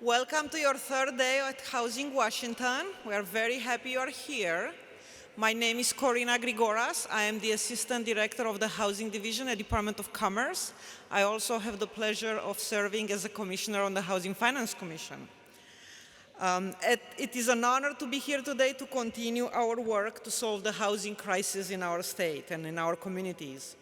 Welcome to your third day at Housing Washington. We are very happy you are here. My name is Corina Grigoras. I am the Assistant Director of the Housing Division at Department of Commerce. I also have the pleasure of serving as a Commissioner on the Housing Finance Commission. It is an honor to be here today to continue our work to solve the housing crisis in our state and in our communities.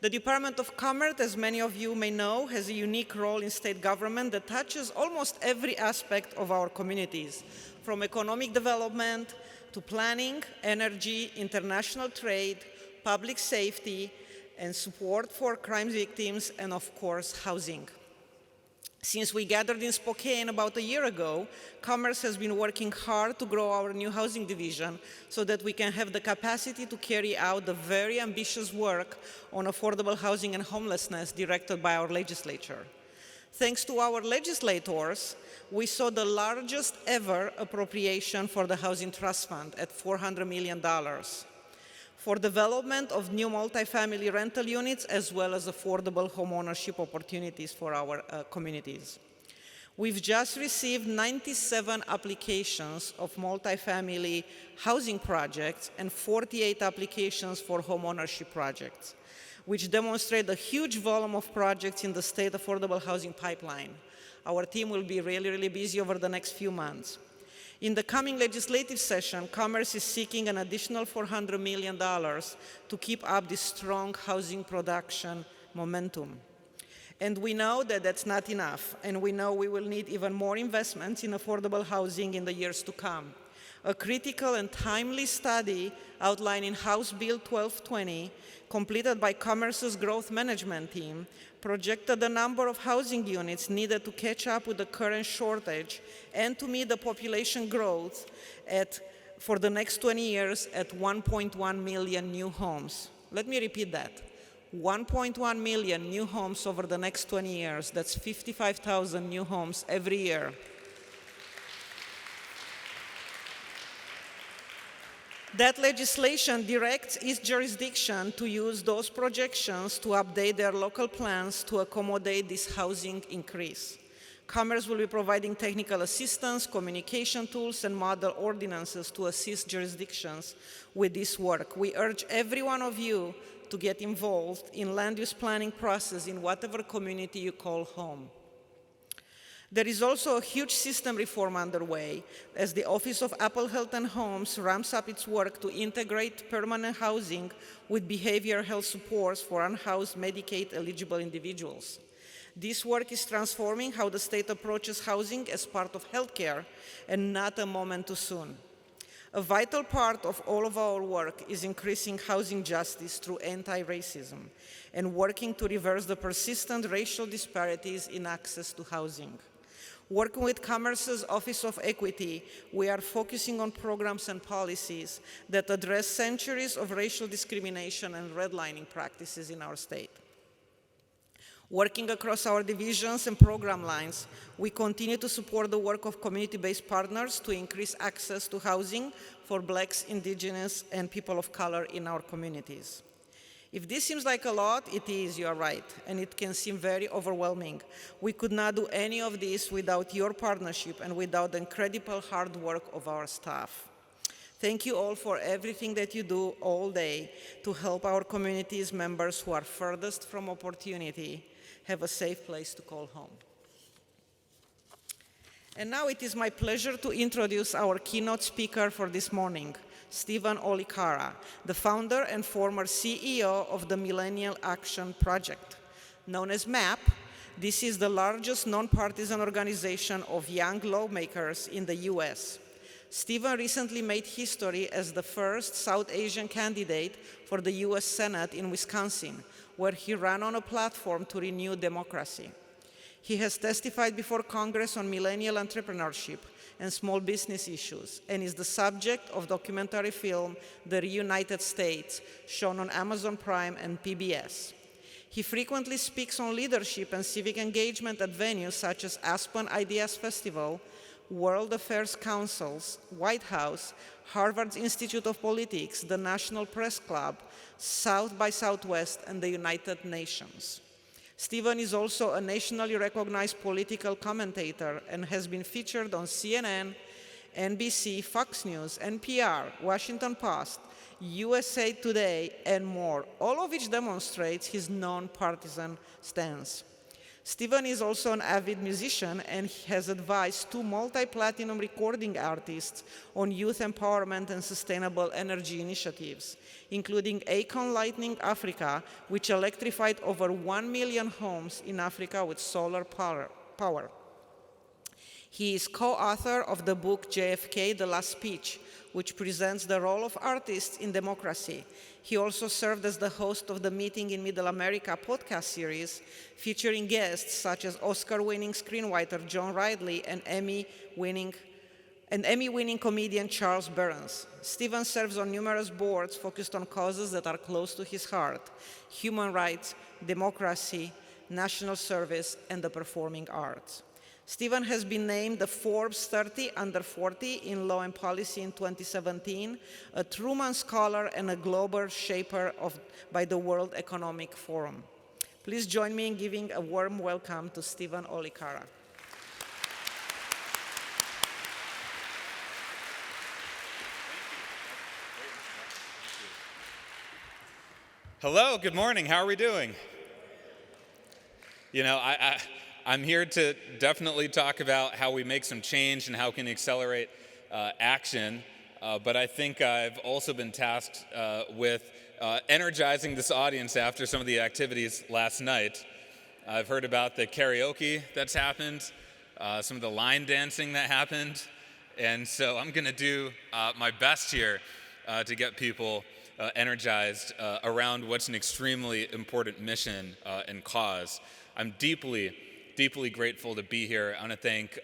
The Department of Commerce, as many of you may know, has a unique role in state government that touches almost every aspect of our communities, from economic development to planning, energy, international trade, public safety, and support for crime victims, and of course, housing. Since we gathered in Spokane about a year ago, Commerce has been working hard to grow our new housing division so that we can have the capacity to carry out the very ambitious work on affordable housing and homelessness directed by our legislature. Thanks to our legislators, we saw the largest ever appropriation for the Housing Trust Fund at $400 million. For development of new multifamily rental units as well as affordable homeownership opportunities for our communities. We've just received 97 applications of multifamily housing projects and 48 applications for homeownership projects, which demonstrate a huge volume of projects in the state affordable housing pipeline. Our team will be really busy over the next few months. In the coming legislative session, Commerce is seeking an additional $400 million to keep up this strong housing production momentum. And we know that that's not enough, and we know we will need even more investments in affordable housing in the years to come. A critical and timely study outlining House Bill 1220, completed by Commerce's growth management team, projected the number of housing units needed to catch up with the current shortage and to meet the population growth for the next 20 years at 1.1 million new homes. Let me repeat that. 1.1 million new homes over the next 20 years. That's 55,000 new homes every year. That legislation directs each jurisdiction to use those projections to update their local plans to accommodate this housing increase. Commerce will be providing technical assistance, communication tools, and model ordinances to assist jurisdictions with this work. We urge every one of you to get involved in land use planning process in whatever community you call home. There is also a huge system reform underway as the Office of Apple Health and Homes ramps up its work to integrate permanent housing with behavioral health supports for unhoused Medicaid-eligible individuals. This work is transforming how the state approaches housing as part of healthcare and not a moment too soon. A vital part of all of our work is increasing housing justice through anti-racism and working to reverse the persistent racial disparities in access to housing. Working with Commerce's Office of Equity, we are focusing on programs and policies that address centuries of racial discrimination and redlining practices in our state. Working across our divisions and program lines, we continue to support the work of community-based partners to increase access to housing for Blacks, Indigenous, and people of color in our communities. If this seems like a lot, it is, you are right, and it can seem very overwhelming. We could not do any of this without your partnership and without the incredible hard work of our staff. Thank you all for everything that you do all day to help our community's members who are furthest from opportunity have a safe place to call home. And now it is my pleasure to introduce our keynote speaker for this morning, Stephen Olikara, the founder and former CEO of the Millennial Action Project. Known as MAP, this is the largest nonpartisan organization of young lawmakers in the US. Stephen recently made history as the first South Asian candidate for the US Senate in Wisconsin, where he ran on a platform to renew democracy. He has testified before Congress on millennial entrepreneurship and small business issues, and is the subject of documentary film, The Reunited States, shown on Amazon Prime and PBS. He frequently speaks on leadership and civic engagement at venues such as Aspen Ideas Festival, World Affairs Councils, White House, Harvard's Institute of Politics, the National Press Club, South by Southwest, and the United Nations. Stephen is also a nationally recognized political commentator and has been featured on CNN, NBC, Fox News, NPR, Washington Post, USA Today, and more, all of which demonstrates his non-partisan stance. Stephen is also an avid musician and has advised two multi-platinum recording artists on youth empowerment and sustainable energy initiatives, including Aecon Lightning Africa, which electrified over 1 million homes in Africa with solar power. He is co-author of the book JFK, The Last Speech, which presents the role of artists in democracy. He also served as the host of the Meeting in Middle America podcast series, featuring guests such as Oscar-winning screenwriter John Ridley and Emmy-winning comedian Charles Burns. Stephen serves on numerous boards focused on causes that are close to his heart: human rights, democracy, national service, and the performing arts. Stephen has been named the Forbes 30 Under 40 in Law and Policy in 2017, a Truman Scholar and a Global Shaper by the World Economic Forum. Please join me in giving a warm welcome to Stephen Olikara. Hello, good morning. How are we doing? You know, I'm here to definitely talk about how we make some change and how we can accelerate action, but I think I've also been tasked with energizing this audience after some of the activities last night. I've heard about the karaoke that's happened, some of the line dancing that happened, and so I'm going to do my best here to get people energized around what's an extremely important mission and cause. I'm deeply grateful to be here. I want to thank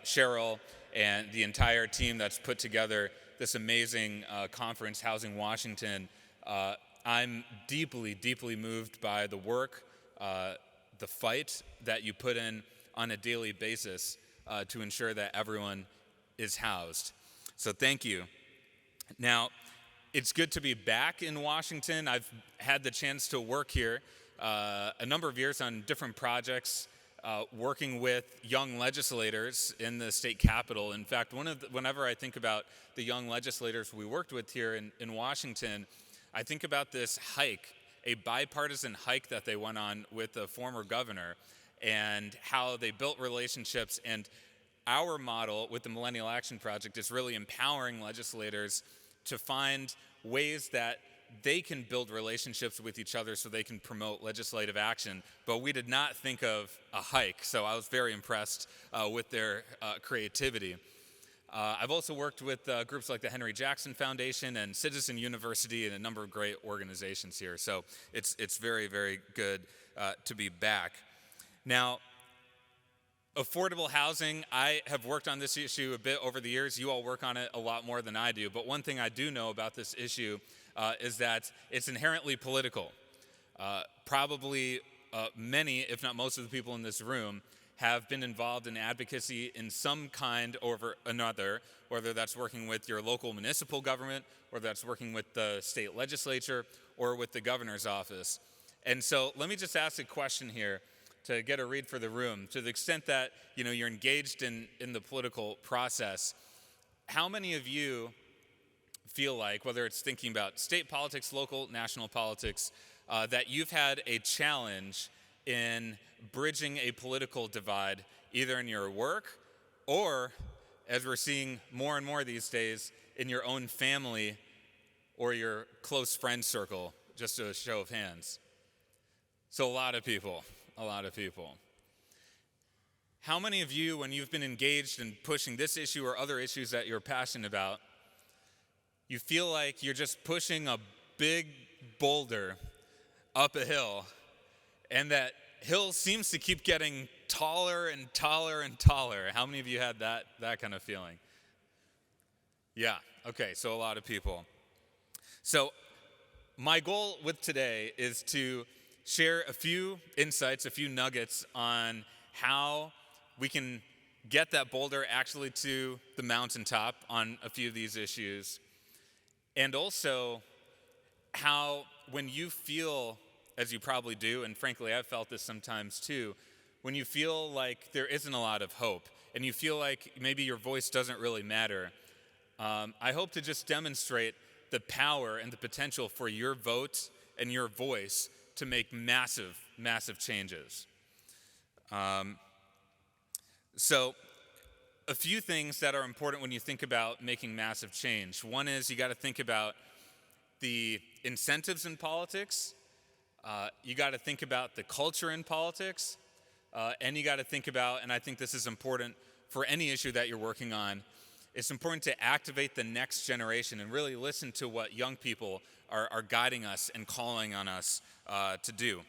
Cheryl and the entire team that's put together this amazing conference, Housing Washington. I'm deeply moved by the work, the fight that you put in on a daily basis to ensure that everyone is housed. So thank you. Now, it's good to be back in Washington. I've had the chance to work here a number of years on different projects, working with young legislators in the state capitol. In fact, whenever I think about the young legislators we worked with here in Washington, I think about this hike, a bipartisan hike that they went on with the former governor, and how they built relationships. And our model with the Millennial Action Project is really empowering legislators to find ways that they can build relationships with each other so they can promote legislative action. But we did not think of a hike, so I was very impressed with their creativity. I've also worked with groups like the Henry Jackson Foundation and Citizen University and a number of great organizations here. So it's very good to be back. Now, affordable housing, I have worked on this issue a bit over the years. You all work on it a lot more than I do. But one thing I do know about this issue is that it's inherently political. Probably many, if not most of the people in this room, have been involved in advocacy in some kind over another, whether that's working with your local municipal government, or that's working with the state legislature, or with the governor's office. And so let me just ask a question here to get a read for the room. To the extent that you're engaged in the political process, how many of you feel like, whether it's thinking about state politics, local, national politics, that you've had a challenge in bridging a political divide, either in your work or, as we're seeing more and more these days, in your own family or your close friend circle, just a show of hands? So a lot of people. How many of you, when you've been engaged in pushing this issue or other issues that you're passionate about, you feel like you're just pushing a big boulder up a hill, and that hill seems to keep getting taller and taller and taller? How many of you had that kind of feeling? Yeah, okay, so a lot of people. So my goal with today is to share a few insights, a few nuggets on how we can get that boulder actually to the mountaintop on a few of these issues. And also how, when you feel as you probably do, and frankly, I've felt this sometimes too, when you feel like there isn't a lot of hope, and you feel like maybe your voice doesn't really matter, I hope to just demonstrate the power and the potential for your vote and your voice to make massive, massive changes. So a few things that are important when you think about making massive change. One is you got to think about the incentives in politics. You got to think about the culture in politics. And you got to think about, and I think this is important for any issue that you're working on, it's important to activate the next generation and really listen to what young people are guiding us and calling on us to do.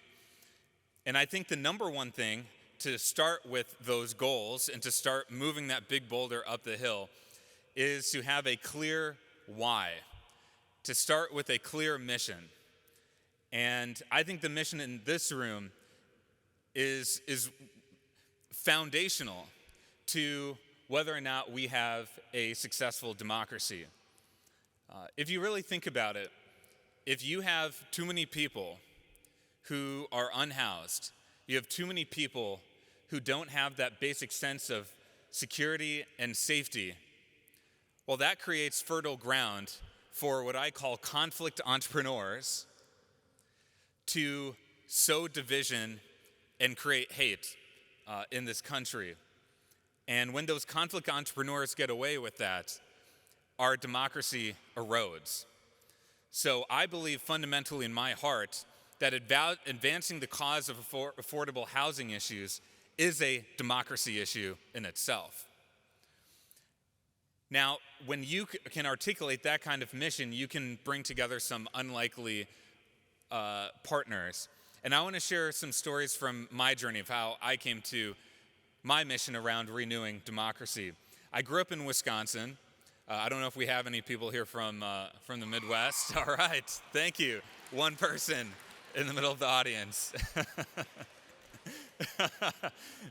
And I think the number one thing to start with those goals and to start moving that big boulder up the hill is to have a clear why, to start with a clear mission. And I think the mission in this room is foundational to whether or not we have a successful democracy. If you really think about it, if you have too many people who are unhoused, you have too many people who don't have that basic sense of security and safety, well, that creates fertile ground for what I call conflict entrepreneurs to sow division and create hate in this country. And when those conflict entrepreneurs get away with that, our democracy erodes. So I believe fundamentally in my heart that advancing the cause of affordable housing issues is a democracy issue in itself. Now, when you can articulate that kind of mission, you can bring together some unlikely partners. And I want to share some stories from my journey of how I came to my mission around renewing democracy. I grew up in Wisconsin. I don't know if we have any people here from the Midwest. All right, thank you. One person in the middle of the audience.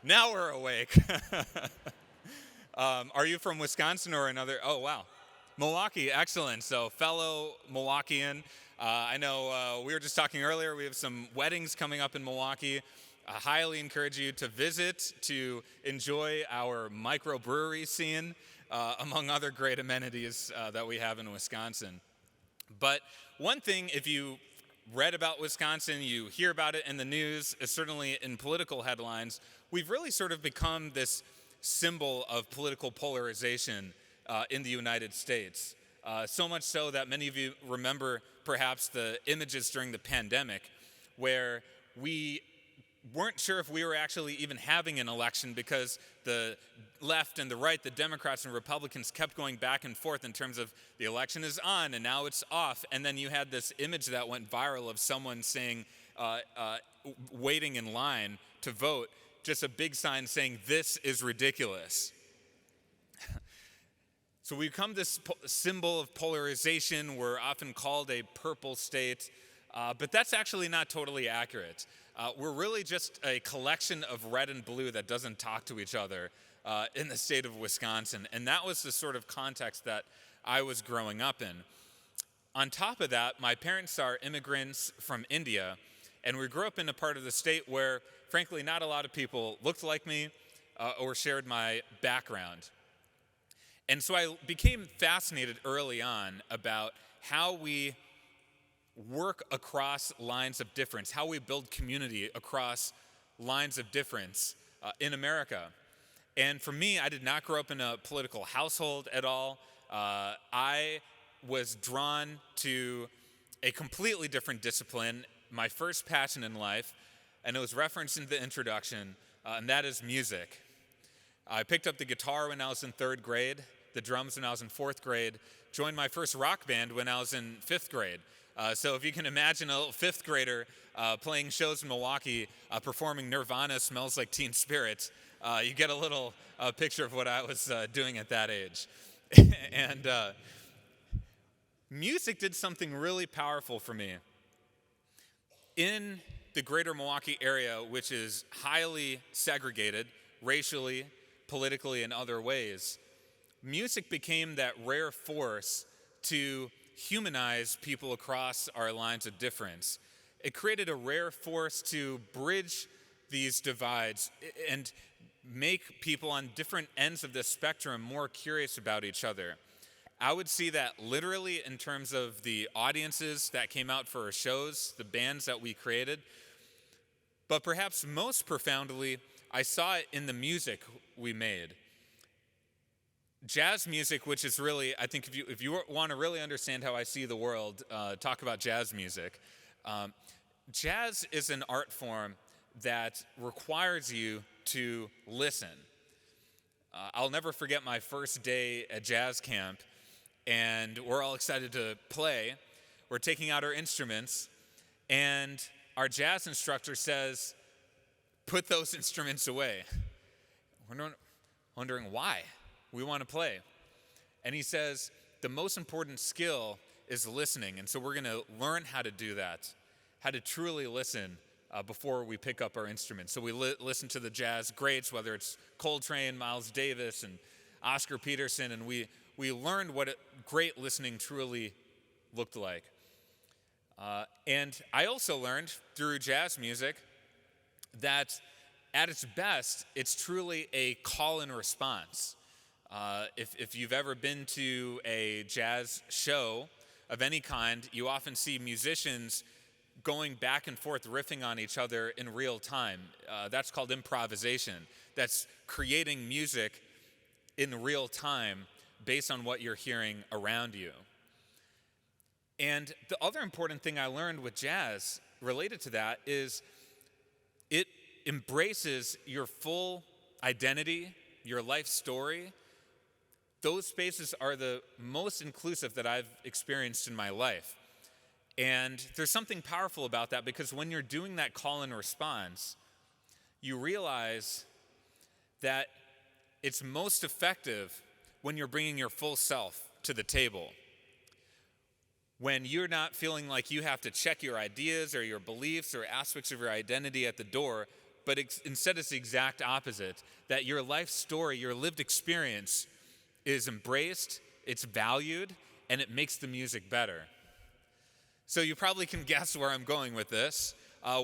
Now we're awake. Are you from Wisconsin or another? Oh, wow. Milwaukee, excellent. So fellow Milwaukeean. I know we were just talking earlier, we have some weddings coming up in Milwaukee. I highly encourage you to visit, to enjoy our microbrewery scene, among other great amenities that we have in Wisconsin. But one thing, if you read about Wisconsin, you hear about it in the news, certainly in political headlines, we've really sort of become this symbol of political polarization in the United States. So much so that many of you remember perhaps the images during the pandemic where we weren't sure if we were actually even having an election because the left and the right, the Democrats and Republicans, kept going back and forth in terms of the election is on and now it's off. And then you had this image that went viral of someone saying, waiting in line to vote, just a big sign saying, "This is ridiculous." So we become this symbol of polarization. We're often called a purple state, but that's actually not totally accurate. We're really just a collection of red and blue that doesn't talk to each other in the state of Wisconsin. And that was the sort of context that I was growing up in. On top of that, my parents are immigrants from India, and we grew up in a part of the state where, frankly, not a lot of people looked like me or shared my background. And so I became fascinated early on about how we work across lines of difference, how we build community across lines of difference in America. And for me, I did not grow up in a political household at all. I was drawn to a completely different discipline, my first passion in life, and it was referenced in the introduction, and that is music. I picked up the guitar when I was in 3rd grade, the drums when I was in 4th grade, joined my first rock band when I was in 5th grade. So if you can imagine a little 5th grader playing shows in Milwaukee, performing Nirvana Smells Like Teen Spirit, you get a little picture of what I was doing at that age. And music did something really powerful for me. In the greater Milwaukee area, which is highly segregated racially, politically, and other ways, music became that rare force to humanize people across our lines of difference. it created a rare force to bridge these divides and make people on different ends of the spectrum more curious about each other. I would see that literally in terms of the audiences that came out for our shows, the bands that we created, but perhaps most profoundly, I saw it in the music we made. Jazz music, which is really, I think if you want to really understand how I see the world, talk about jazz music. Jazz is an art form that requires you to listen. I'll never forget my first day at jazz camp, and we're all excited to play. We're taking out our instruments, and our jazz instructor says, "Put those instruments away." We're wondering why. We want to play. And he says, the most important skill is listening. And so we're going to learn how to do that, how to truly listen before we pick up our instruments. So we listen to the jazz greats, whether it's Coltrane, Miles Davis, and Oscar Peterson, and we learned what great listening truly looked like. And I also learned through jazz music that at its best, it's truly a call and response. If you've ever been to a jazz show of any kind, you often see musicians going back and forth riffing on each other in real time. That's called improvisation. That's creating music in real time based on what you're hearing around you. And the other important thing I learned with jazz related to that is it embraces your full identity, your life story. Those spaces are the most inclusive that I've experienced in my life. And there's something powerful about that, because when you're doing that call and response, you realize that it's most effective when you're bringing your full self to the table. When you're not feeling like you have to check your ideas or your beliefs or aspects of your identity at the door, but instead it's the exact opposite, that your life story, your lived experience is embraced, it's valued, and it makes the music better. So you probably can guess where I'm going with this,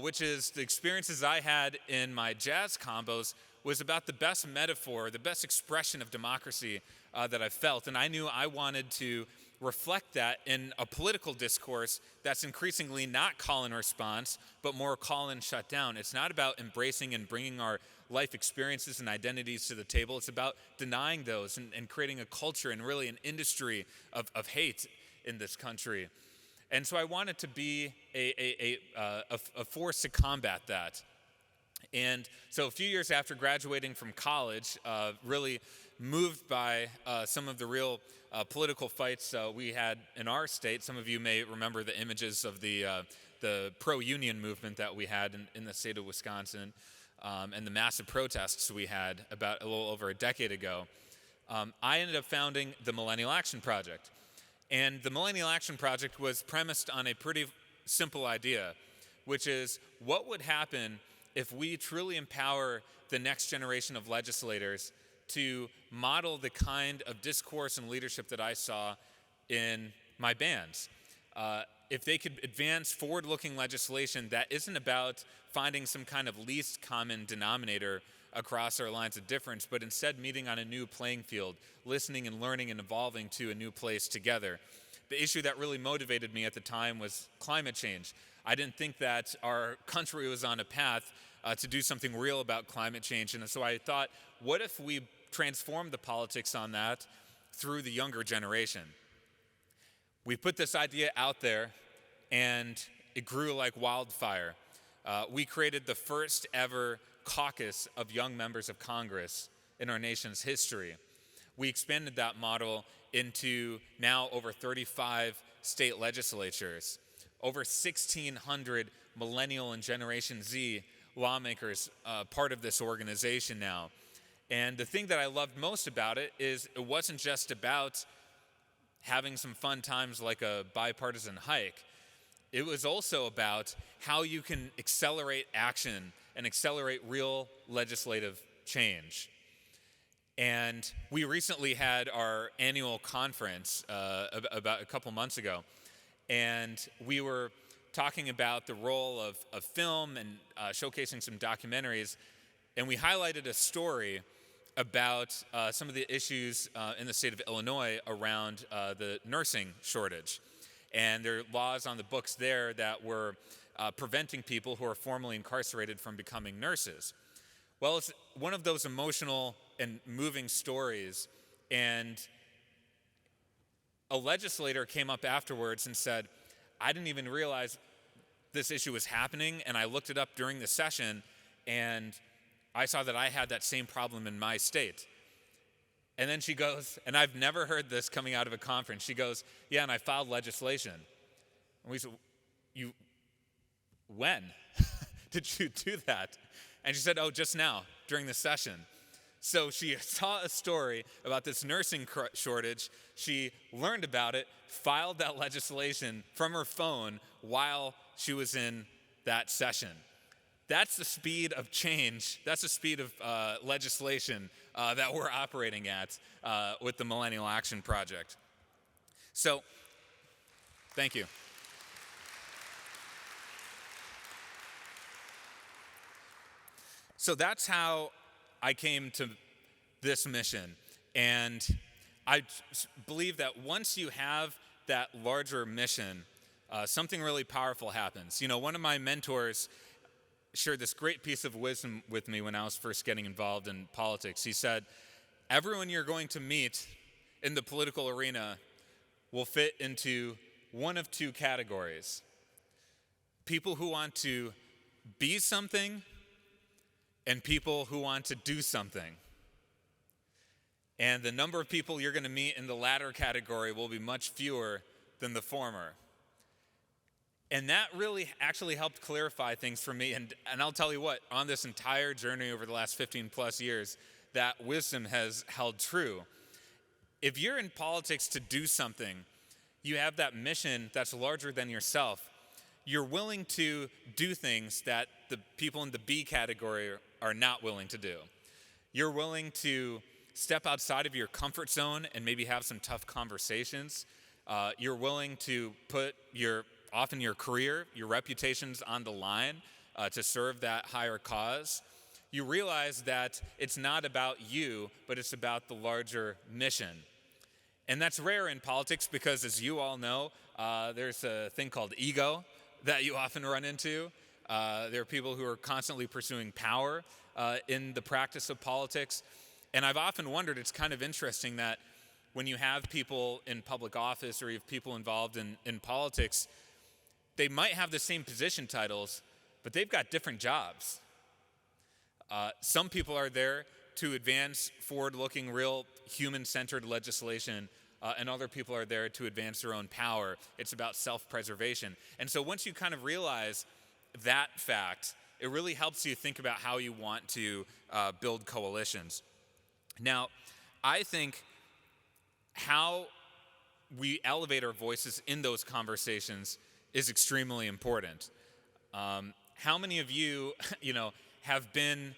which is the experiences I had in my jazz combos was about the best metaphor, the best expression of democracy that I felt. And I knew I wanted to reflect that in a political discourse that's increasingly not call and response, but more call and shut down. It's not about embracing and bringing our life experiences and identities to the table. It's about denying those and creating a culture and really an industry of hate in this country. And so I wanted to be a force to combat that. And so a few years after graduating from college, really moved by some of the real political fights we had in our state. Some of you may remember the images of the pro-union movement that we had in the state of Wisconsin, and the massive protests we had about a little over a decade ago. I ended up founding the Millennial Action Project. And the Millennial Action Project was premised on a pretty simple idea, which is what would happen if we truly empower the next generation of legislators to model the kind of discourse and leadership that I saw in my bands. If they could advance forward-looking legislation that isn't about finding some kind of least common denominator across our lines of difference, but instead meeting on a new playing field, listening and learning and evolving to a new place together. The issue that really motivated me at the time was climate change. I didn't think that our country was on a path to do something real about climate change, and so I thought, what if we transform the politics on that through the younger generation? We put this idea out there, and it grew like wildfire. We created the first ever caucus of young members of Congress in our nation's history. We expanded that model into now over 35 state legislatures, over 1,600 Millennial and Generation Z lawmakers part of this organization now. And the thing that I loved most about it is it wasn't just about having some fun times like a bipartisan hike. It was also about how you can accelerate action and accelerate real legislative change. And we recently had our annual conference about a couple months ago, and we were talking about the role of film and showcasing some documentaries, and we highlighted a story about some of the issues in the state of Illinois around the nursing shortage. And there are laws on the books there that were preventing people who are formerly incarcerated from becoming nurses. Well, it's one of those emotional and moving stories, and a legislator came up afterwards and said, I didn't even realize this issue was happening, and I looked it up during the session, and I saw that I had that same problem in my state. And then she goes, and I've never heard this coming out of a conference, she goes, yeah, and I filed legislation. And we said, when did you do that? And she said, oh, just now, during the session. So she saw a story about this nursing shortage. She learned about it, filed that legislation from her phone while she was in that session. That's the speed of change. That's the speed of legislation that we're operating at with the Millennial Action Project. So, thank you. So that's how I came to this mission. And I believe that once you have that larger mission, something really powerful happens. You know, one of my mentors shared this great piece of wisdom with me when I was first getting involved in politics. He said, everyone you're going to meet in the political arena will fit into one of two categories. People who want to be something and people who want to do something. And the number of people you're going to meet in the latter category will be much fewer than the former. And that really actually helped clarify things for me. And I'll tell you what, on this entire journey over the last 15 plus years, that wisdom has held true. If you're in politics to do something, you have that mission that's larger than yourself. You're willing to do things that the people in the B category are not willing to do. You're willing to step outside of your comfort zone and maybe have some tough conversations. You're willing to put often your career, your reputations on the line to serve that higher cause. You realize that it's not about you, but it's about the larger mission. And that's rare in politics because, as you all know, there's a thing called ego that you often run into. There are people who are constantly pursuing power in the practice of politics. And I've often wondered, it's kind of interesting that when you have people in public office or you have people involved in politics, they might have the same position titles, but they've got different jobs. Some people are there to advance forward-looking, real human-centered legislation, and other people are there to advance their own power. It's about self-preservation. And so once you kind of realize that fact, it really helps you think about how you want to build coalitions. Now, I think how we elevate our voices in those conversations is extremely important. How many of you, have been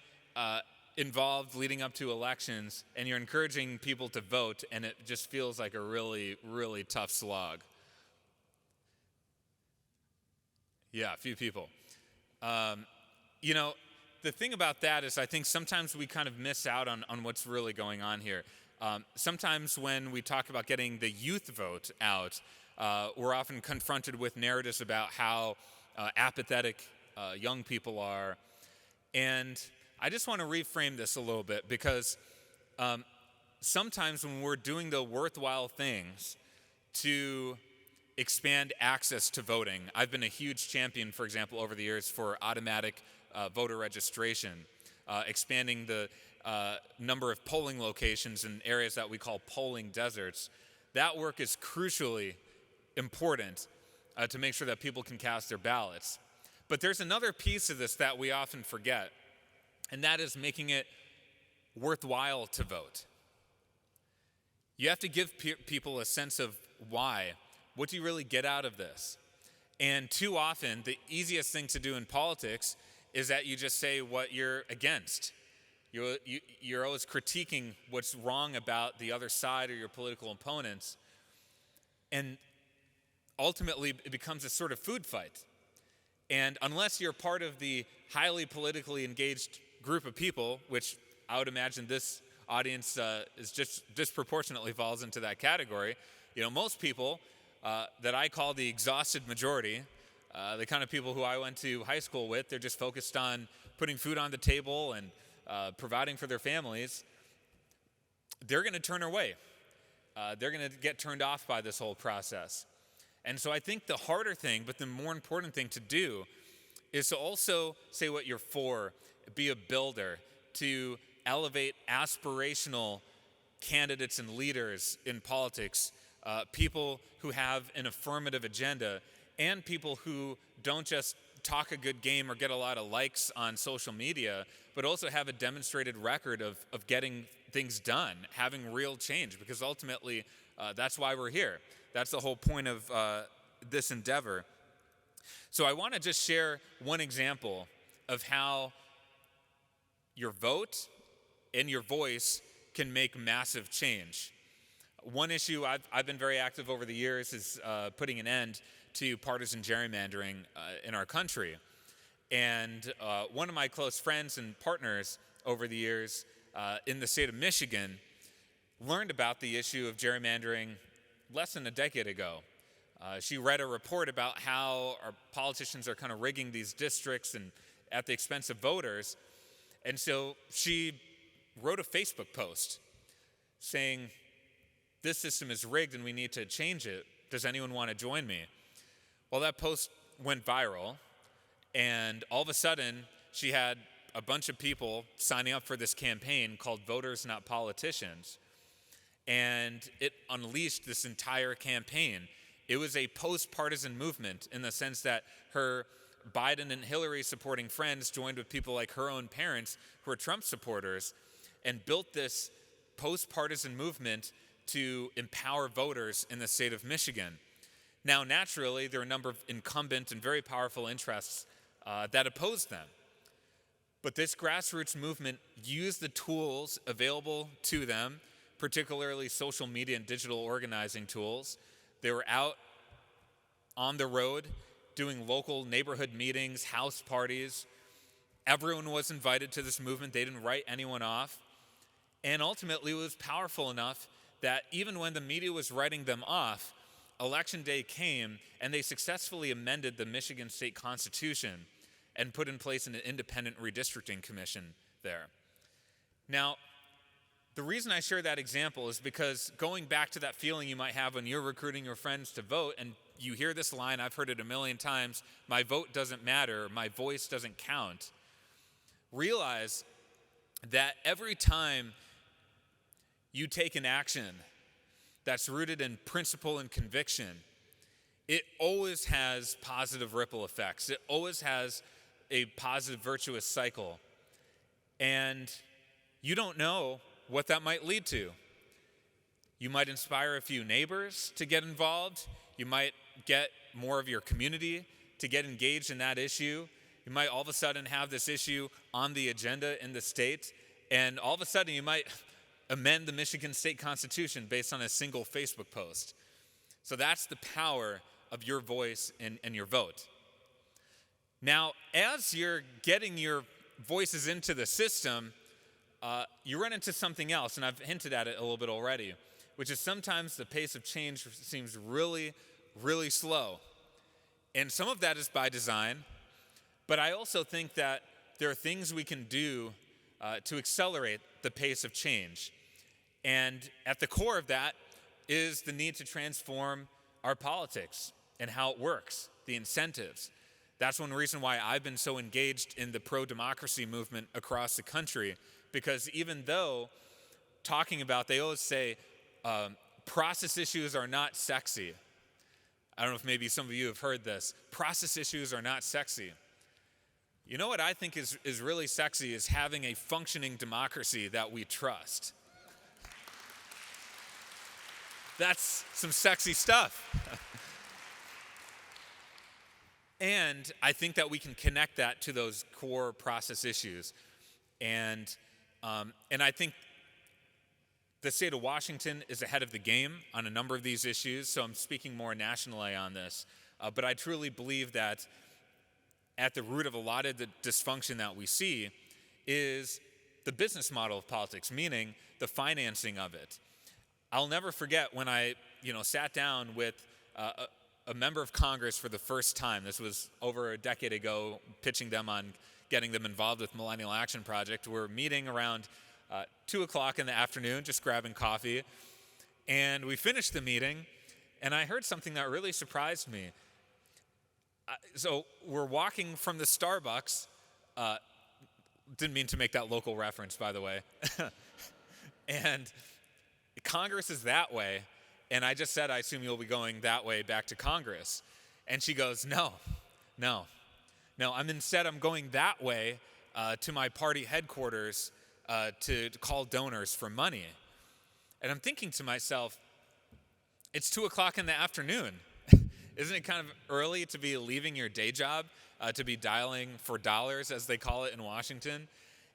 involved leading up to elections and you're encouraging people to vote and it just feels like a really, really tough slog? Yeah, a few people. The thing about that is I think sometimes we kind of miss out on what's really going on here. Sometimes when we talk about getting the youth vote out, we're often confronted with narratives about how apathetic young people are. And I just want to reframe this a little bit because sometimes when we're doing the worthwhile things to expand access to voting, I've been a huge champion, for example, over the years for automatic voter registration, expanding the number of polling locations in areas that we call polling deserts. That work is crucially important to make sure that people can cast their ballots. But there's another piece of this that we often forget, and that is making it worthwhile to vote. You have to give people a sense of why. What do you really get out of this? And too often, the easiest thing to do in politics is that you just say what you're against. You're always critiquing what's wrong about the other side or your political opponents. And ultimately, it becomes a sort of food fight. And unless you're part of the highly politically engaged group of people, which I would imagine this audience is just disproportionately falls into that category, most people that I call the exhausted majority, the kind of people who I went to high school with, they're just focused on putting food on the table and providing for their families. They're going to turn away. They're going to get turned off by this whole process. And so I think the harder thing, but the more important thing to do, is to also say what you're for, be a builder, to elevate aspirational candidates and leaders in politics, people who have an affirmative agenda, and people who don't just talk a good game or get a lot of likes on social media, but also have a demonstrated record of getting things done, having real change, because ultimately that's why we're here. That's the whole point of this endeavor. So I want to just share one example of how your vote and your voice can make massive change. One issue I've been very active over the years is putting an end to partisan gerrymandering in our country. And one of my close friends and partners over the years in the state of Michigan learned about the issue of gerrymandering less than a decade ago. She read a report about how our politicians are kind of rigging these districts and at the expense of voters. And so she wrote a Facebook post saying, "This system is rigged and we need to change it. Does anyone want to join me?" Well, that post went viral, and all of a sudden, she had a bunch of people signing up for this campaign called Voters Not Politicians, and it unleashed this entire campaign. It was a post-partisan movement in the sense that her Biden and Hillary supporting friends joined with people like her own parents who are Trump supporters and built this post-partisan movement to empower voters in the state of Michigan. Now, naturally, there are a number of incumbent and very powerful interests that oppose them. But this grassroots movement used the tools available to them, particularly social media and digital organizing tools. They were out on the road doing local neighborhood meetings, house parties. Everyone was invited to this movement. They didn't write anyone off. And ultimately, it was powerful enough that even when the media was writing them off, Election Day came and they successfully amended the Michigan State Constitution and put in place an independent redistricting commission there. Now, the reason I share that example is because going back to that feeling you might have when you're recruiting your friends to vote and you hear this line, I've heard it a million times, my vote doesn't matter, my voice doesn't count. Realize that every time you take an action that's rooted in principle and conviction, it always has positive ripple effects. It always has a positive, virtuous cycle. And you don't know what that might lead to. You might inspire a few neighbors to get involved. You might get more of your community to get engaged in that issue. You might all of a sudden have this issue on the agenda in the state, and all of a sudden you might amend the Michigan State Constitution based on a single Facebook post. So that's the power of your voice and your vote. Now, as you're getting your voices into the system, you run into something else, and I've hinted at it a little bit already, which is sometimes the pace of change seems really, really slow. And some of that is by design, but I also think that there are things we can do to accelerate the pace of change. And at the core of that is the need to transform our politics and how it works, the incentives. That's one reason why I've been so engaged in the pro-democracy movement across the country, because even though talking about, they always say, process issues are not sexy. I don't know if maybe some of you have heard this. Process issues are not sexy. You know what I think is really sexy is having a functioning democracy that we trust. That's some sexy stuff. And I think that we can connect that to those core process issues. And I think the state of Washington is ahead of the game on a number of these issues, so I'm speaking more nationally on this. But I truly believe that at the root of a lot of the dysfunction that we see is the business model of politics, meaning the financing of it. I'll never forget when I sat down with a member of Congress for the first time. This was over a decade ago, pitching them on getting them involved with Millennial Action Project. We're meeting around 2 o'clock in the afternoon, just grabbing coffee. And we finished the meeting, and I heard something that really surprised me. So we're walking from the Starbucks. Didn't mean to make that local reference, by the way. And Congress is that way. And I just said, I assume you'll be going that way back to Congress. And she goes, no, I'm going that way to my party headquarters to call donors for money. And I'm thinking to myself, it's 2 o'clock in the afternoon. Isn't it kind of early to be leaving your day job, to be dialing for dollars, as they call it in Washington?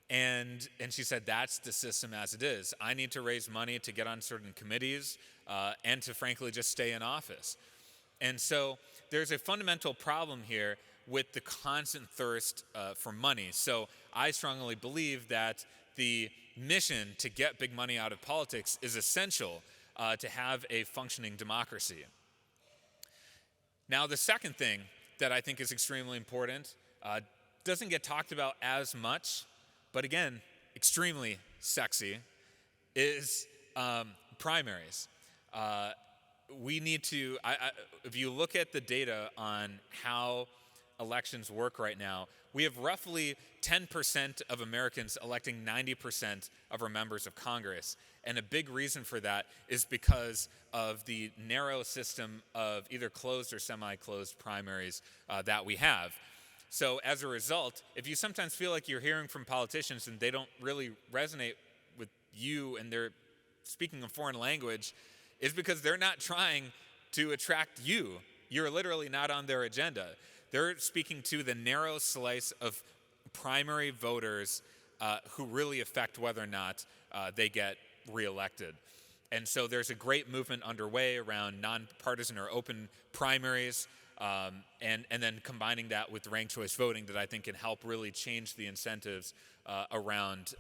And she said, that's the system as it is. I need to raise money to get on certain committees and to frankly just stay in office. And so there's a fundamental problem here with the constant thirst for money. So I strongly believe that the mission to get big money out of politics is essential to have a functioning democracy. Now, the second thing that I think is extremely important doesn't get talked about as much, but again, extremely sexy, is primaries. We need to, if you look at the data on how elections work right now, we have roughly 10% of Americans electing 90% of our members of Congress. And a big reason for that is because of the narrow system of either closed or semi-closed primaries that we have. So as a result, if you sometimes feel like you're hearing from politicians and they don't really resonate with you and they're speaking a foreign language, it's because they're not trying to attract you. You're literally not on their agenda. They're speaking to the narrow slice of primary voters who really affect whether or not they get reelected. And so there's a great movement underway around nonpartisan or open primaries, and then combining that with ranked choice voting that I think can help really change the incentives around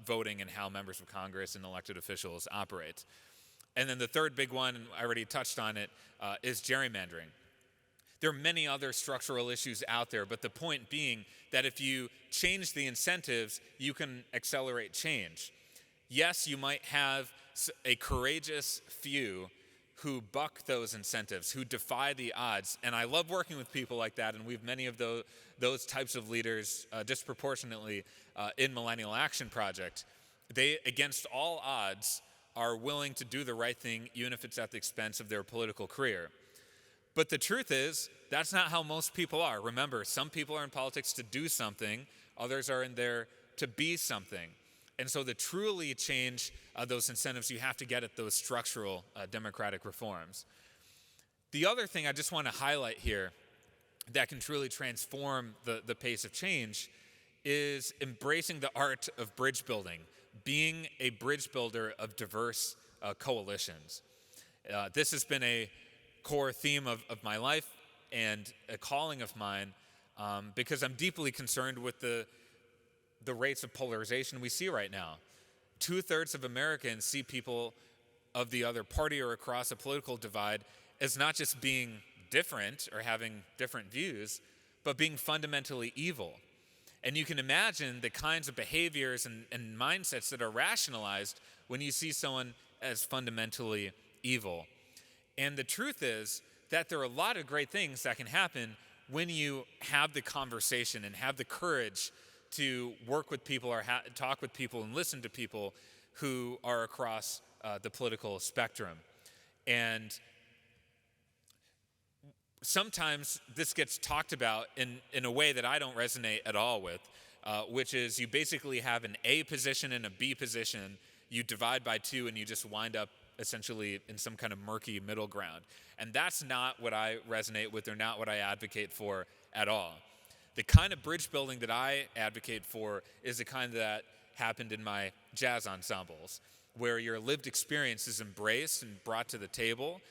voting and how members of Congress and elected officials operate. And then the third big one, and I already touched on it, is gerrymandering. There are many other structural issues out there, but the point being that if you change the incentives, you can accelerate change. Yes, you might have a courageous few who buck those incentives, who defy the odds, and I love working with people like that, and we have many of those types of leaders disproportionately in Millennial Action Project. They, against all odds, are willing to do the right thing, even if it's at the expense of their political career. But the truth is, that's not how most people are. Remember, some people are in politics to do something, others are in there to be something. And so to truly change those incentives, you have to get at those structural democratic reforms. The other thing I just want to highlight here that can truly transform the pace of change is embracing the art of bridge building, being a bridge builder of diverse coalitions. This has been a core theme of my life and a calling of mine because I'm deeply concerned with the rates of polarization we see right now. 2/3 of Americans see people of the other party or across a political divide as not just being different or having different views, but being fundamentally evil. And you can imagine the kinds of behaviors and mindsets that are rationalized when you see someone as fundamentally evil. And the truth is that there are a lot of great things that can happen when you have the conversation and have the courage to work with people or talk with people and listen to people who are across the political spectrum. And sometimes this gets talked about in a way that I don't resonate at all with, which is you basically have an A position and a B position, you divide by 2 and you just wind up essentially in some kind of murky middle ground. And that's not what I resonate with or not what I advocate for at all. The kind of bridge building that I advocate for is the kind that happened in my jazz ensembles, where your lived experience is embraced and brought to the table,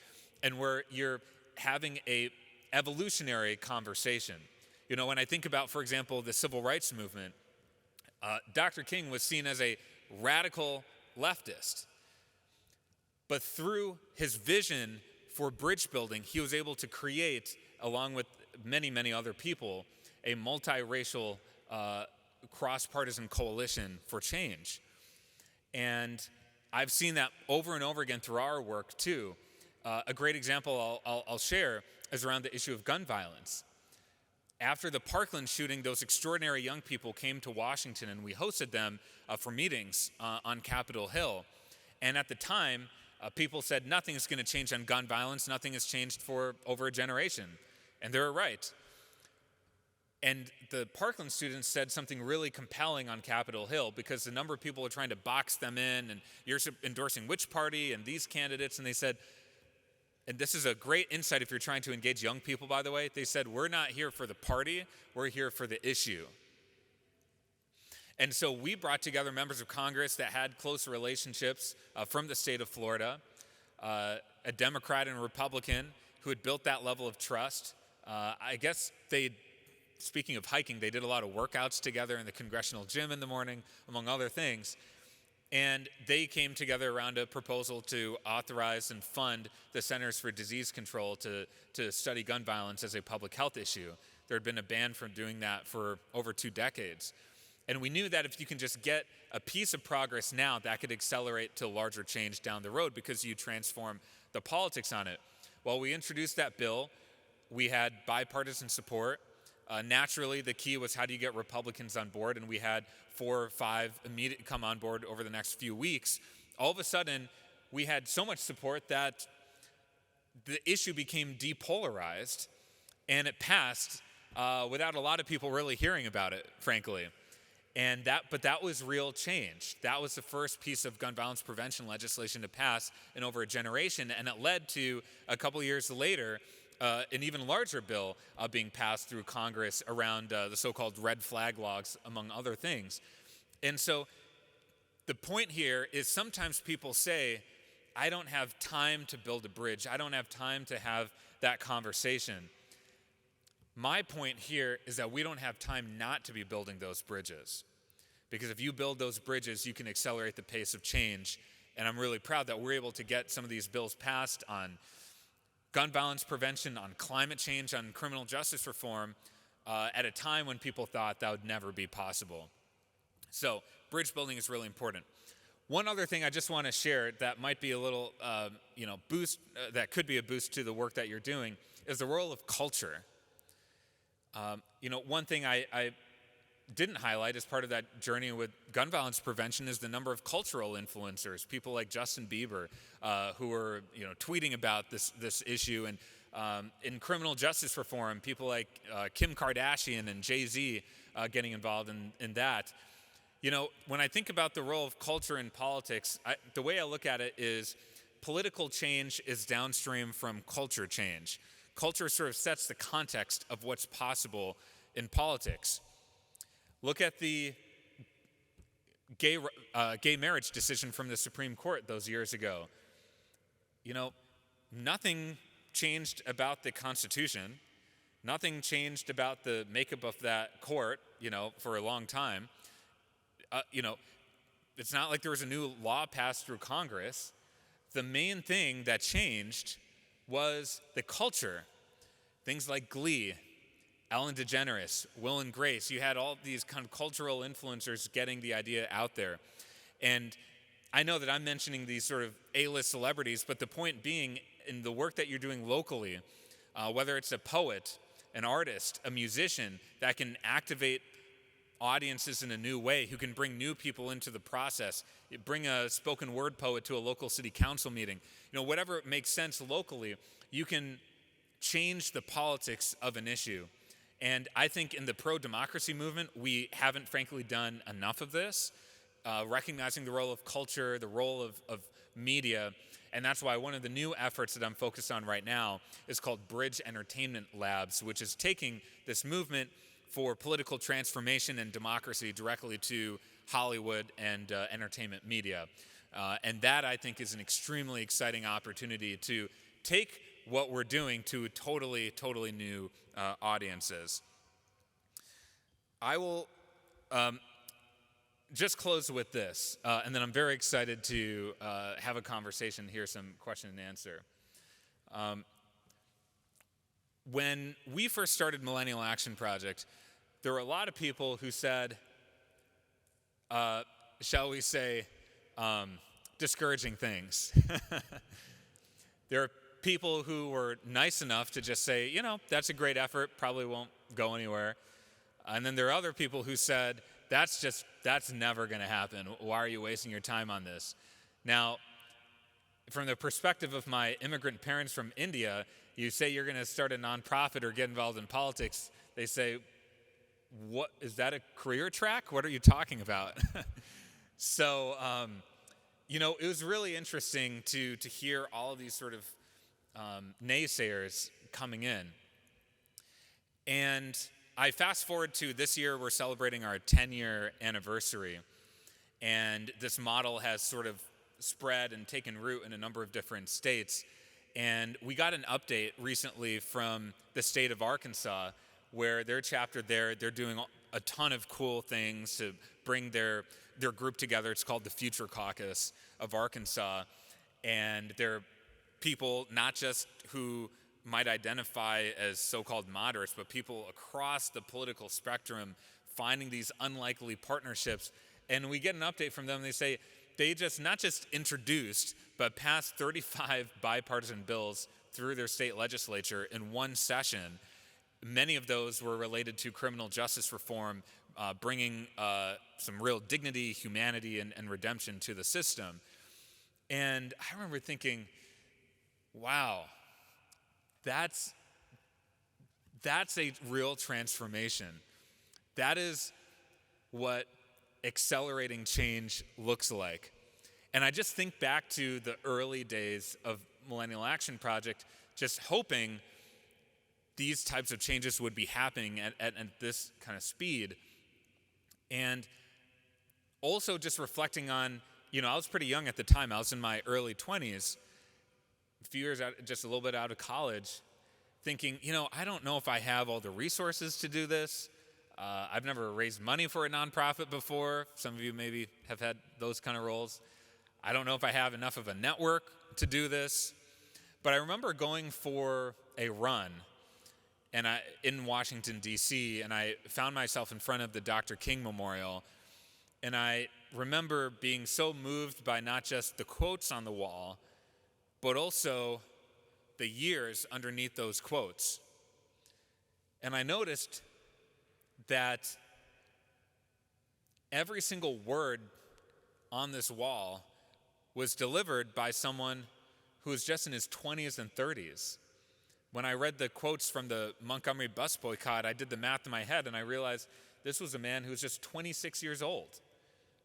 and where you're having a evolutionary conversation. When I think about, for example, the civil rights movement, Dr. King was seen as a radical leftist. But through his vision for bridge building, he was able to create, along with many, many other people, a multiracial, cross-partisan coalition for change. And I've seen that over and over again through our work, too. A great example I'll share is around the issue of gun violence. After the Parkland shooting, those extraordinary young people came to Washington, and we hosted them for meetings on Capitol Hill. And at the time, people said nothing is going to change on gun violence. Nothing has changed for over a generation. And they were right. And the Parkland students said something really compelling on Capitol Hill, because the number of people were trying to box them in, and you're endorsing which party and these candidates. And they said, and this is a great insight if you're trying to engage young people, by the way, they said, we're not here for the party, we're here for the issue. And so we brought together members of Congress that had close relationships from the state of Florida, a Democrat and a Republican who had built that level of trust. I guess speaking of hiking, they did a lot of workouts together in the congressional gym in the morning, among other things. And they came together around a proposal to authorize and fund the Centers for Disease Control to study gun violence as a public health issue. There had been a ban from doing that for over 2 decades. And we knew that if you can just get a piece of progress now, that could accelerate to larger change down the road, because you transform the politics on it. Well, we introduced that bill. We had bipartisan support. Naturally, the key was, how do you get Republicans on board? And we had 4 or 5 immediate come on board over the next few weeks. All of a sudden, we had so much support that the issue became depolarized, and it passed without a lot of people really hearing about it, frankly. But that was real change. That was the first piece of gun violence prevention legislation to pass in over a generation, and it led to, a couple years later, an even larger bill being passed through Congress around the so-called red flag laws, among other things. And so the point here is, sometimes people say, I don't have time to build a bridge. I don't have time to have that conversation. My point here is that we don't have time not to be building those bridges. Because if you build those bridges, you can accelerate the pace of change. And I'm really proud that we're able to get some of these bills passed on gun violence prevention, on climate change, on criminal justice reform, at a time when people thought that would never be possible. So bridge building is really important. One other thing I just want to share that might be a little boost, that could be a boost to the work that you're doing, is the role of culture. One thing I didn't highlight as part of that journey with gun violence prevention is the number of cultural influencers, people like Justin Bieber, who are tweeting about this issue, and in criminal justice reform, people like Kim Kardashian and Jay-Z getting involved in that. When I think about the role of culture in politics, the way I look at it is, political change is downstream from culture change. Culture sort of sets the context of what's possible in politics. Look at the gay marriage decision from the Supreme Court those years ago. Nothing changed about the Constitution. Nothing changed about the makeup of that court, for a long time. It's not like there was a new law passed through Congress. The main thing that changed was the culture. Things like Glee, Ellen DeGeneres, Will and Grace. You had all these kind of cultural influencers getting the idea out there. And I know that I'm mentioning these sort of A-list celebrities, but the point being, in the work that you're doing locally, whether it's a poet, an artist, a musician that can activate audiences in a new way, who can bring new people into the process, bring a spoken word poet to a local city council meeting, whatever makes sense locally, you can change the politics of an issue. And I think in the pro-democracy movement, we haven't frankly done enough of this, recognizing the role of culture, the role of media. And that's why one of the new efforts that I'm focused on right now is called Bridge Entertainment Labs, which is taking this movement for political transformation and democracy directly to Hollywood and entertainment media. And that, I think, is an extremely exciting opportunity to take what we're doing to totally new audiences. I will just close with this, and then I'm very excited to have a conversation, hear some question and answer. When we first started Millennial Action Project, there were a lot of people who said, shall we say, discouraging things. There are people who were nice enough to just say, that's a great effort, probably won't go anywhere. And then there are other people who said, that's never going to happen. Why are you wasting your time on this? Now, from the perspective of my immigrant parents from India, you say you're going to start a nonprofit or get involved in politics, they say, what, is that a career track? What are you talking about? So, it was really interesting to hear all of these sort of naysayers coming in. And I fast forward to this year, we're celebrating our 10-year anniversary. And this model has sort of spread and taken root in a number of different states. And we got an update recently from the state of Arkansas, where their chapter there, they're doing a ton of cool things to bring their group together. It's called the Future Caucus of Arkansas. And they're people not just who might identify as so-called moderates, but people across the political spectrum finding these unlikely partnerships. And we get an update from them. They say they not just introduced, but passed 35 bipartisan bills through their state legislature in one session. Many of those were related to criminal justice reform, bringing some real dignity, humanity, and redemption to the system. And I remember thinking, wow, that's a real transformation. That is what accelerating change looks like. And I just think back to the early days of Millennial Action Project, just hoping these types of changes would be happening at this kind of speed. And also just reflecting on, I was pretty young at the time. I was in my early 20s, a few years out, just a little bit out of college, thinking, I don't know if I have all the resources to do this. I've never raised money for a nonprofit before. Some of you maybe have had those kind of roles. I don't know if I have enough of a network to do this. But I remember going for a run in Washington, D.C., and I found myself in front of the Dr. King Memorial. And I remember being so moved by not just the quotes on the wall, but also the years underneath those quotes. And I noticed that every single word on this wall was delivered by someone who was just in his 20s and 30s. When I read the quotes from the Montgomery bus boycott, I did the math in my head and I realized this was a man who was just 26 years old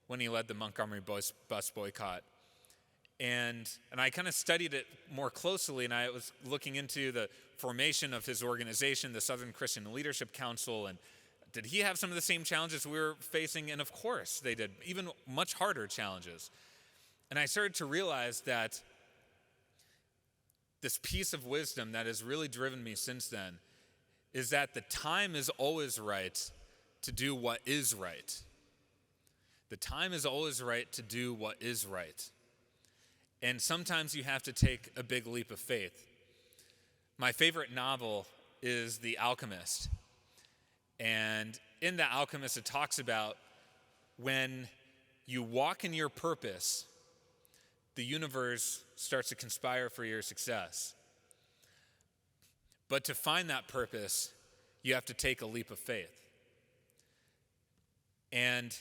when he led the Montgomery bus boycott. And I kind of studied it more closely, and I was looking into the formation of his organization, the Southern Christian Leadership Council, and did he have some of the same challenges we were facing? And of course they did, even much harder challenges. And I started to realize that this piece of wisdom that has really driven me since then is that the time is always right to do what is right. The time is always right to do what is right. And sometimes you have to take a big leap of faith. My favorite novel is The Alchemist. And in The Alchemist, it talks about when you walk in your purpose, the universe starts to conspire for your success. But to find that purpose, you have to take a leap of faith. And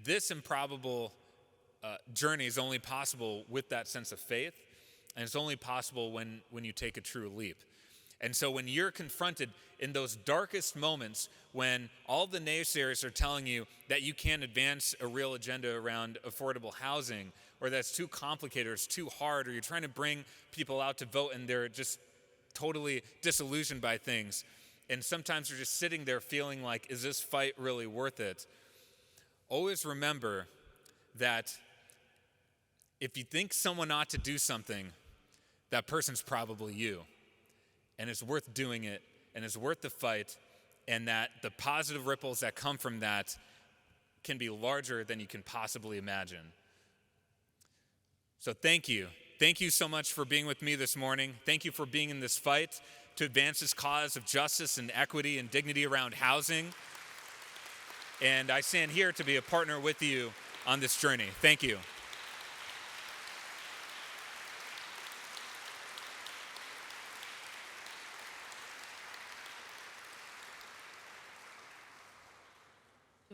this improbable journey is only possible with that sense of faith, and it's only possible when you take a true leap. And so when you're confronted in those darkest moments, when all the naysayers are telling you that you can't advance a real agenda around affordable housing, or that's too complicated, or it's too hard, or you're trying to bring people out to vote and they're just totally disillusioned by things, and sometimes you're just sitting there feeling like, is this fight really worth it? Always remember that if you think someone ought to do something, that person's probably you. And it's worth doing it, and it's worth the fight, and that the positive ripples that come from that can be larger than you can possibly imagine. So thank you. Thank you so much for being with me this morning. Thank you for being in this fight to advance this cause of justice and equity and dignity around housing. And I stand here to be a partner with you on this journey. Thank you.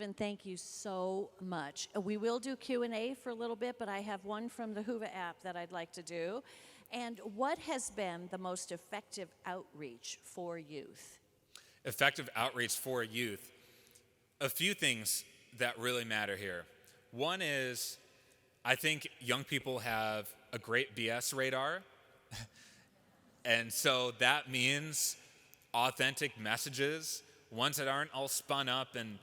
And thank you so much. We will do Q&A for a little bit, but I have one from the Whova app that I'd like to do. And what has been the most effective outreach for youth? Effective outreach for youth. A few things that really matter here. One is, I think young people have a great BS radar. And so that means authentic messages, ones that aren't all spun up and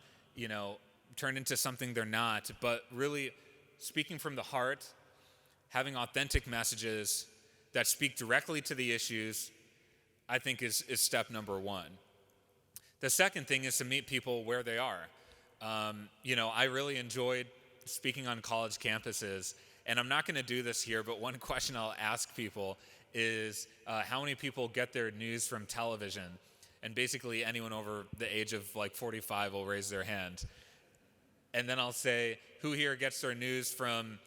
turned into something they're not, but really speaking from the heart, having authentic messages that speak directly to the issues, I think is step number one. The second thing is to meet people where they are. I really enjoyed speaking on college campuses, and I'm not going to do this here, but one question I'll ask people is how many people get their news from television? And basically anyone over the age of 45 will raise their hand. And then I'll say, who here gets their news from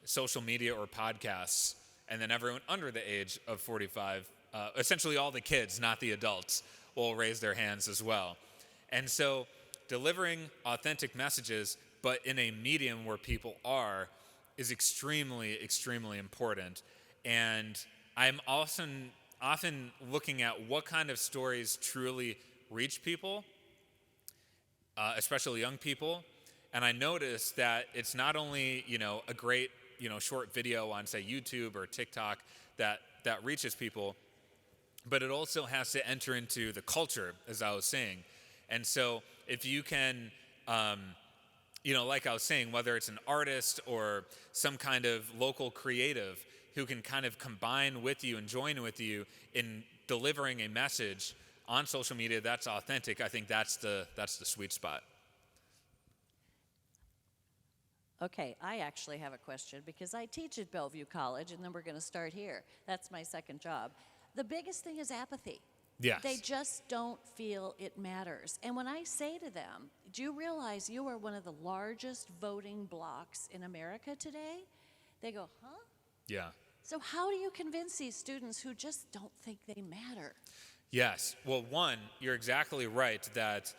social media or podcasts? And then everyone under the age of 45, essentially all the kids, not the adults, will raise their hands as well. And so delivering authentic messages, but in a medium where people are, is extremely, extremely important. And I'm often looking at what kind of stories truly reach people, especially young people. And I noticed that it's not only, a great, short video on, say, YouTube or TikTok that reaches people, but it also has to enter into the culture, as I was saying. And so if you can, like I was saying, whether it's an artist or some kind of local creative who can kind of combine with you and join with you in delivering a message on social media that's authentic, I think that's the sweet spot. Okay, I actually have a question because I teach at Bellevue College, and then we're going to start here. That's my second job. The biggest thing is apathy. Yes. They just don't feel it matters. And when I say to them, do you realize you are one of the largest voting blocs in America today? They go, huh? Yeah. So how do you convince these students who just don't think they matter? Yes. Well, one, you're exactly right that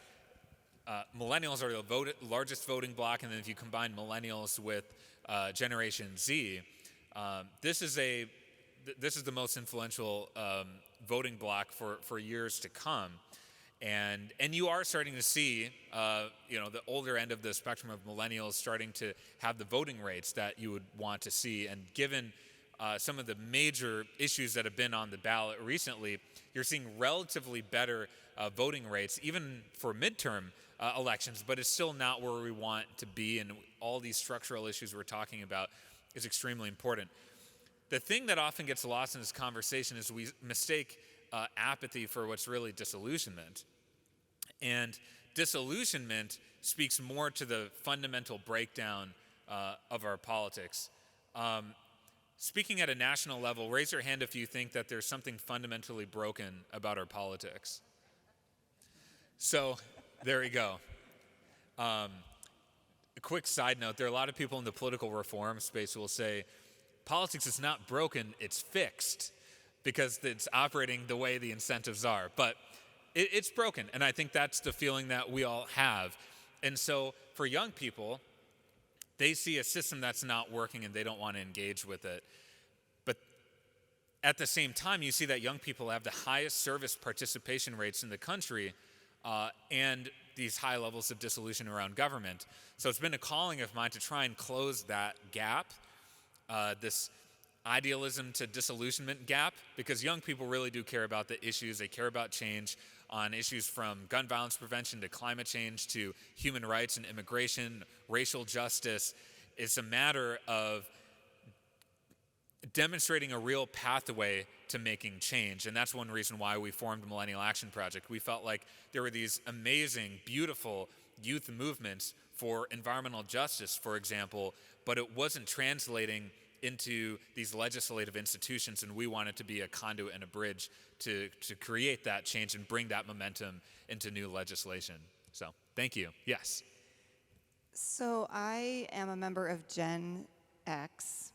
millennials are the largest voting bloc, and then if you combine millennials with Generation Z, this is the most influential voting bloc for years to come. And you are starting to see, the older end of the spectrum of millennials starting to have the voting rates that you would want to see. And given some of the major issues that have been on the ballot recently, you're seeing relatively better voting rates, even for midterm elections, but it's still not where we want to be, and all these structural issues we're talking about is extremely important. The thing that often gets lost in this conversation is we mistake apathy for what's really disillusionment. And disillusionment speaks more to the fundamental breakdown of our politics. Speaking at a national level, raise your hand if you think that there's something fundamentally broken about our politics. So there we go. A quick side note, there are a lot of people in the political reform space who will say, politics is not broken, it's fixed, because it's operating the way the incentives are. But it's broken, and I think that's the feeling that we all have. And so for young people, they see a system that's not working and they don't want to engage with it. But at the same time, you see that young people have the highest service participation rates in the country, and these high levels of disillusion around government. So it's been a calling of mine to try and close that gap, this idealism to disillusionment gap, because young people really do care about the issues. They care about change on issues from gun violence prevention to climate change to human rights and immigration, racial justice. It's a matter of demonstrating a real pathway to making change. And that's one reason why we formed the Millennial Action Project. We felt like there were these amazing, beautiful youth movements for environmental justice, for example, but it wasn't translating into these legislative institutions, and we wanted to be a conduit and a bridge to create that change and bring that momentum into new legislation. So, thank you. Yes. So I am a member of Gen X,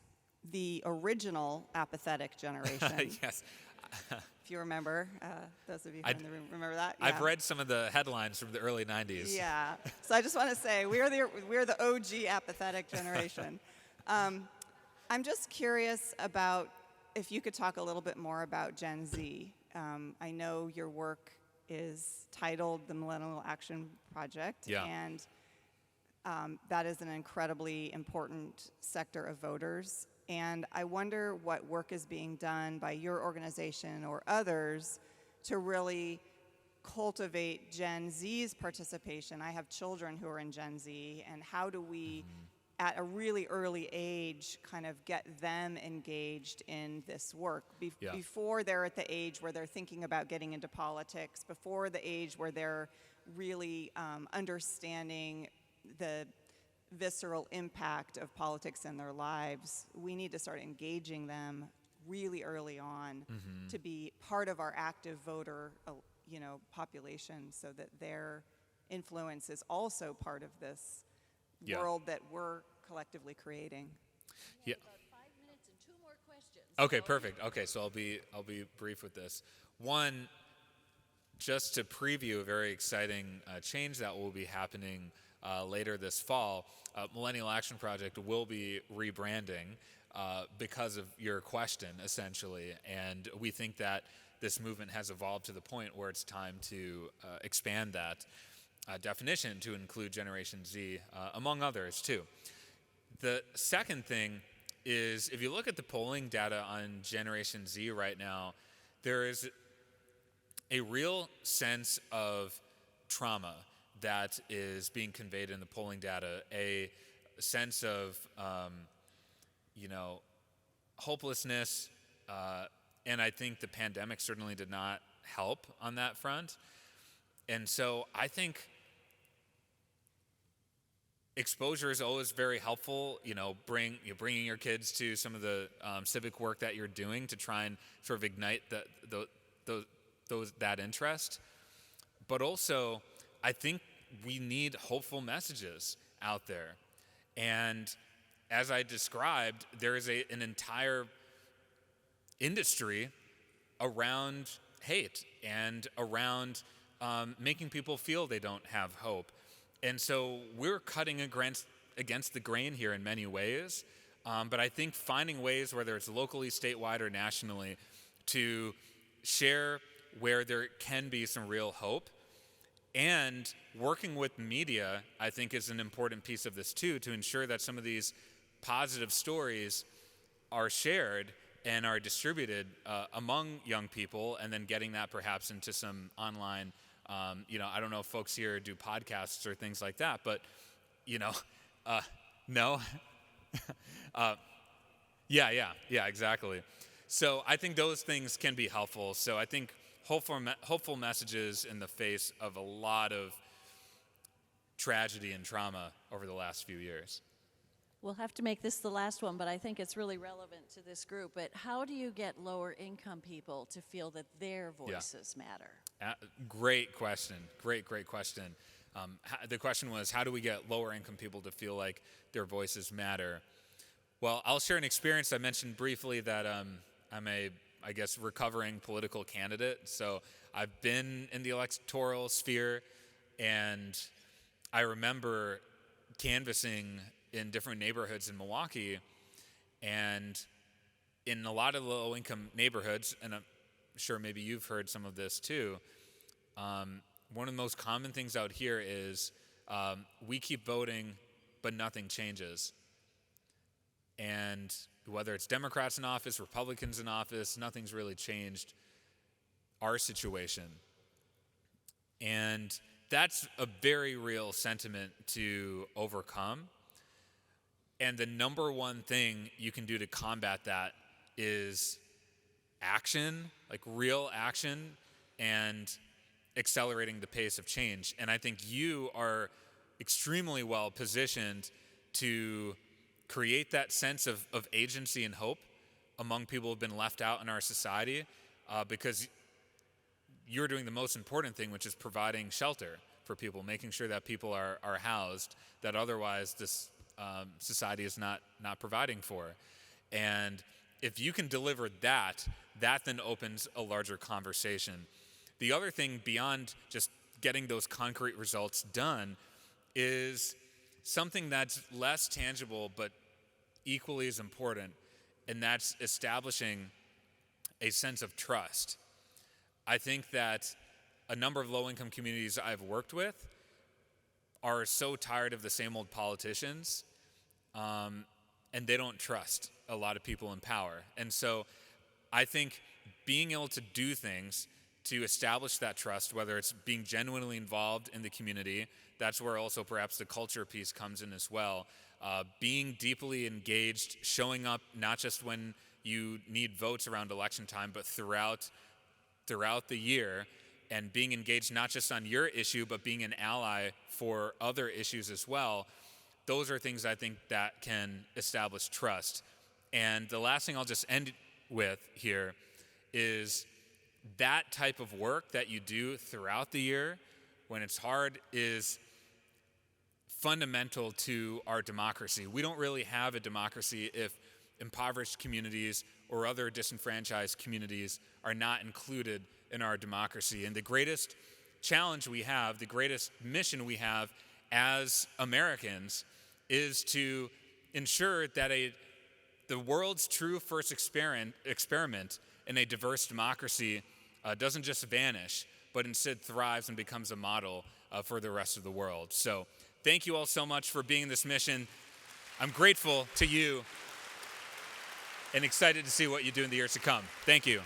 the original apathetic generation. Yes. If you remember, those of you who are in the room remember that. Yeah. I've read some of the headlines from the early 90s. Yeah. So I just want to say we're the OG apathetic generation. I'm just curious about if you could talk a little bit more about Gen Z. I know your work is titled the Millennial Action Project, Yeah. and that is an incredibly important sector of voters. And I wonder what work is being done by your organization or others to really cultivate Gen Z's participation. I have children who are in Gen Z, and how do we, at a really early age, kind of get them engaged in this work before they're at the age where they're thinking about getting into politics, before the age where they're really understanding the visceral impact of politics in their lives. We need to start engaging them really early on to be part of our active voter, population, so that their influence is also part of this world that we're collectively creating. Yeah. About 5 minutes and 2 more questions. Okay, perfect. Okay, so I'll be brief with this. One, just to preview a very exciting change that will be happening later this fall. Millennial Action Project will be rebranding because of your question, essentially, and we think that this movement has evolved to the point where it's time to expand that definition to include Generation Z, among others, too. The second thing is, if you look at the polling data on Generation Z right now, there is a real sense of trauma that is being conveyed in the polling data, a sense of, hopelessness, and I think the pandemic certainly did not help on that front. And so I think exposure is always very helpful. Bringing your kids to some of the civic work that you're doing to try and sort of ignite that interest. But also, I think we need hopeful messages out there. And as I described, there is an entire industry around hate and around making people feel they don't have hope. And so we're cutting against the grain here in many ways. But I think finding ways, whether it's locally, statewide, or nationally, to share where there can be some real hope. And working with media, I think, is an important piece of this too, to ensure that some of these positive stories are shared and are distributed among young people, and then getting that perhaps into some online, I don't know if folks here do podcasts or things like that, but, no. Yeah, exactly. So I think those things can be helpful. So I think hopeful messages in the face of a lot of tragedy and trauma over the last few years. We'll have to make this the last one, but I think it's really relevant to this group. But how do you get lower income people to feel that their voices matter? Great question. Great question. The question was, how do we get lower income people to feel like their voices matter? Well, I'll share an experience. I mentioned briefly that I'm a recovering political candidate. So I've been in the electoral sphere, and I remember canvassing in different neighborhoods in Milwaukee, and in a lot of low-income neighborhoods, and I'm sure maybe you've heard some of this too, one of the most common things out here is we keep voting, but nothing changes. And whether it's Democrats in office, Republicans in office, nothing's really changed our situation. And that's a very real sentiment to overcome. And the number one thing you can do to combat that is action, like real action, and accelerating the pace of change. And I think you are extremely well positioned to create that sense of agency and hope among people who have been left out in our society, because you're doing the most important thing, which is providing shelter for people, making sure that people are housed, that otherwise this society is not providing for. And if you can deliver that then opens a larger conversation. The other thing beyond just getting those concrete results done is something that's less tangible but equally as important, and that's establishing a sense of trust. I think that a number of low-income communities I've worked with are so tired of the same old politicians, and they don't trust a lot of people in power. And so I think being able to do things to establish that trust, whether it's being genuinely involved in the community, that's where also perhaps the culture piece comes in as well. Being deeply engaged, showing up not just when you need votes around election time, but throughout the year, and being engaged not just on your issue, but being an ally for other issues as well. Those are things I think that can establish trust. And the last thing I'll just end with here is that type of work that you do throughout the year when it's hard is fundamental to our democracy. We don't really have a democracy if impoverished communities or other disenfranchised communities are not included in our democracy. And the greatest challenge we have, the greatest mission we have as Americans is to ensure that the world's true first experiment in a diverse democracy doesn't just vanish, but instead thrives and becomes a model for the rest of the world. So thank you all so much for being in this mission. I'm grateful to you and excited to see what you do in the years to come. Thank you.